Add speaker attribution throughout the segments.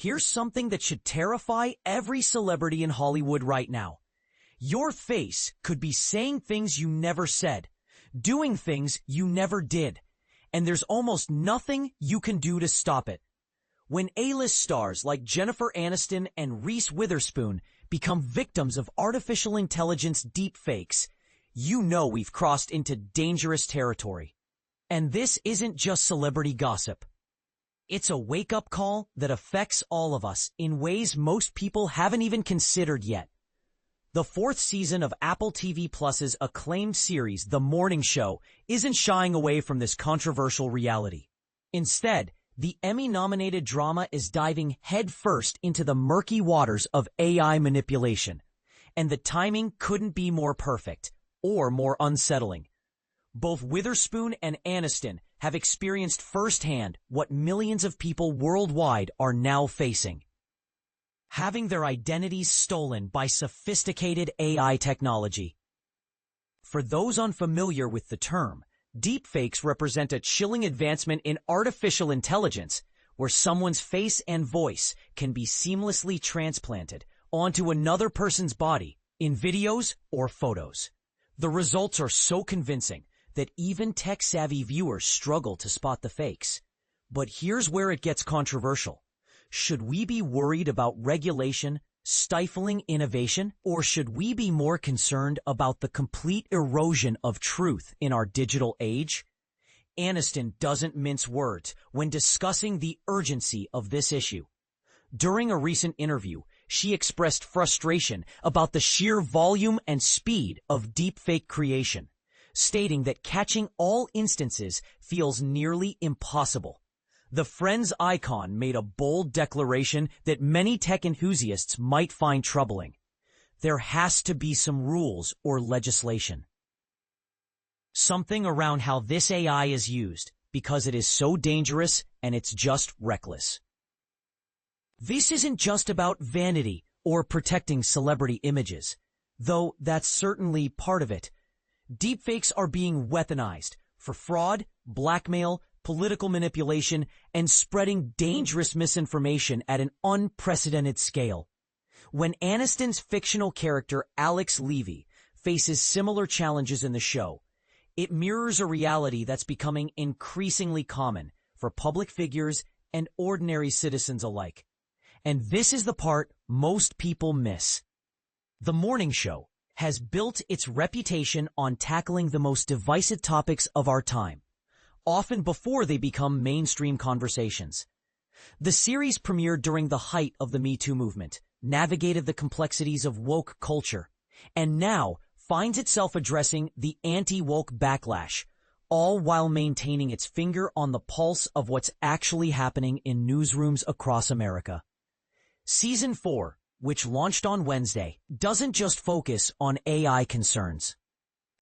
Speaker 1: Here's something that should terrify every celebrity in Hollywood right now. Your face could be saying things you never said, doing things you never did, and there's almost nothing you can do to stop it. When A-list stars like Jennifer Aniston and Reese Witherspoon become victims of artificial intelligence deepfakes, you know we've crossed into dangerous territory. And this isn't just celebrity gossip. It's a wake-up call that affects all of us in ways most people haven't even considered yet. The fourth season of Apple TV Plus's acclaimed series, The Morning Show, isn't shying away from this controversial reality. Instead, the Emmy-nominated drama is diving headfirst into the murky waters of AI manipulation. And the timing couldn't be more perfect, or more unsettling. Both Witherspoon and Aniston have experienced firsthand what millions of people worldwide are now facing. Having their identities stolen by sophisticated AI technology. For those unfamiliar with the term, deepfakes represent a chilling advancement in artificial intelligence where someone's face and voice can be seamlessly transplanted onto another person's body in videos or photos. The results are so convincing that even tech-savvy viewers struggle to spot the fakes. But here's where it gets controversial. Should we be worried about regulation stifling innovation, or should we be more concerned about the complete erosion of truth in our digital age? Aniston doesn't mince words when discussing the urgency of this issue. During a recent interview, she expressed frustration about the sheer volume and speed of deepfake creation, stating that catching all instances feels nearly impossible. The Friends icon made a bold declaration that many tech enthusiasts might find troubling. There has to be some rules or legislation. Something around how this AI is used, because it is so dangerous and it's just reckless. This isn't just about vanity or protecting celebrity images, though that's certainly part of it. Deepfakes are being weaponized for fraud, blackmail, political manipulation, and spreading dangerous misinformation at an unprecedented scale. When Aniston's fictional character Alex Levy faces similar challenges in the show, it mirrors a reality that's becoming increasingly common for public figures and ordinary citizens alike. And this is the part most people miss. The Morning Show has built its reputation on tackling the most divisive topics of our time, often before they become mainstream conversations. The series premiered during the height of the MeToo movement, navigated the complexities of woke culture, and now finds itself addressing the anti-woke backlash, all while maintaining its finger on the pulse of what's actually happening in newsrooms across America. Season 4, which launched on Wednesday, doesn't just focus on AI concerns.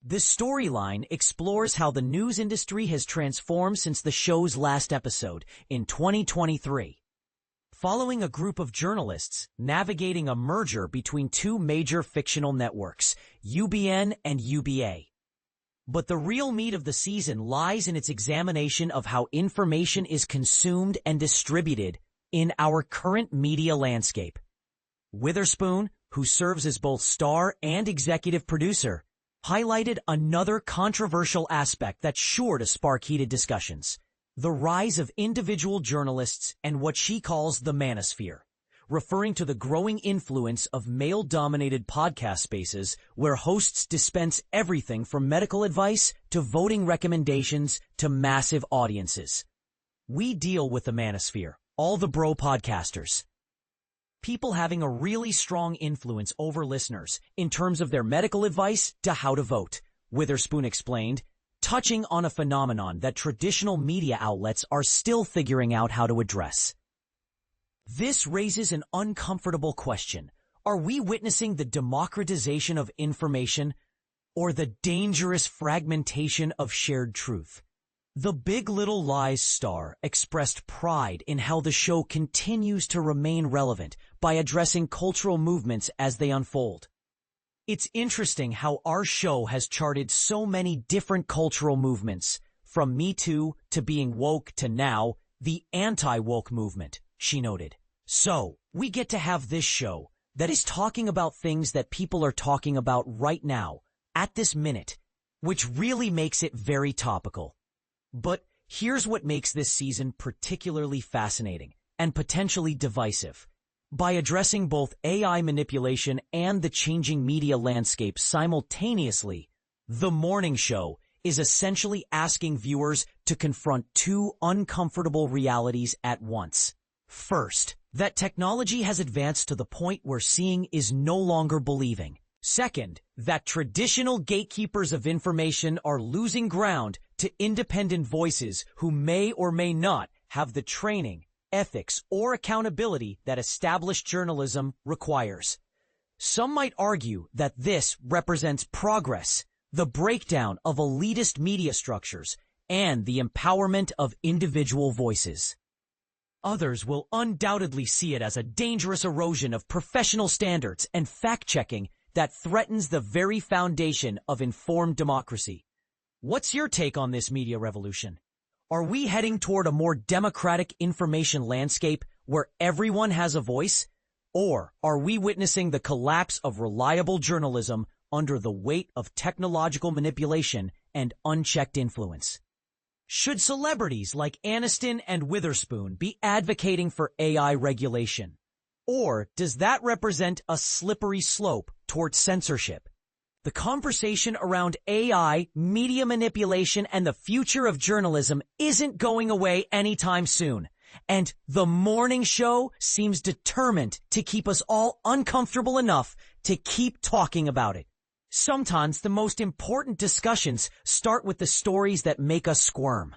Speaker 1: This storyline explores how the news industry has transformed since the show's last episode in 2023, following a group of journalists navigating a merger between two major fictional networks, UBN and UBA. But the real meat of the season lies in its examination of how information is consumed and distributed in our current media landscape. Witherspoon, who serves as both star and executive producer, highlighted another controversial aspect that's sure to spark heated discussions: the rise of individual journalists and what she calls the manosphere, referring to the growing influence of male-dominated podcast spaces where hosts dispense everything from medical advice to voting recommendations to massive audiences. We deal with the manosphere, all the bro podcasters. People having a really strong influence over listeners in terms of their medical advice to how to vote, Witherspoon explained, touching on a phenomenon that traditional media outlets are still figuring out how to address. This raises an uncomfortable question. Are we witnessing the democratization of information or the dangerous fragmentation of shared truth? The Big Little Lies star expressed pride in how the show continues to remain relevant by addressing cultural movements as they unfold. It's interesting how our show has charted so many different cultural movements, from MeToo to being woke to now, the anti-woke movement, she noted. So, we get to have this show that is talking about things that people are talking about right now, at this minute, which really makes it very topical. But here's what makes this season particularly fascinating and potentially divisive. By addressing both AI manipulation and the changing media landscape simultaneously, The Morning Show is essentially asking viewers to confront two uncomfortable realities at once. First, that technology has advanced to the point where seeing is no longer believing. Second, that traditional gatekeepers of information are losing ground to independent voices who may or may not have the training, ethics, or accountability that established journalism requires. Some might argue that this represents progress, the breakdown of elitist media structures, and the empowerment of individual voices. Others will undoubtedly see it as a dangerous erosion of professional standards and fact-checking that threatens the very foundation of informed democracy. What's your take on this media revolution? Are we heading toward a more democratic information landscape where everyone has a voice? Or are we witnessing the collapse of reliable journalism under the weight of technological manipulation and unchecked influence? Should celebrities like Aniston and Witherspoon be advocating for AI regulation? Or does that represent a slippery slope toward censorship? The conversation around AI, media manipulation, and the future of journalism isn't going away anytime soon. And The Morning Show seems determined to keep us all uncomfortable enough to keep talking about it. Sometimes the most important discussions start with the stories that make us squirm.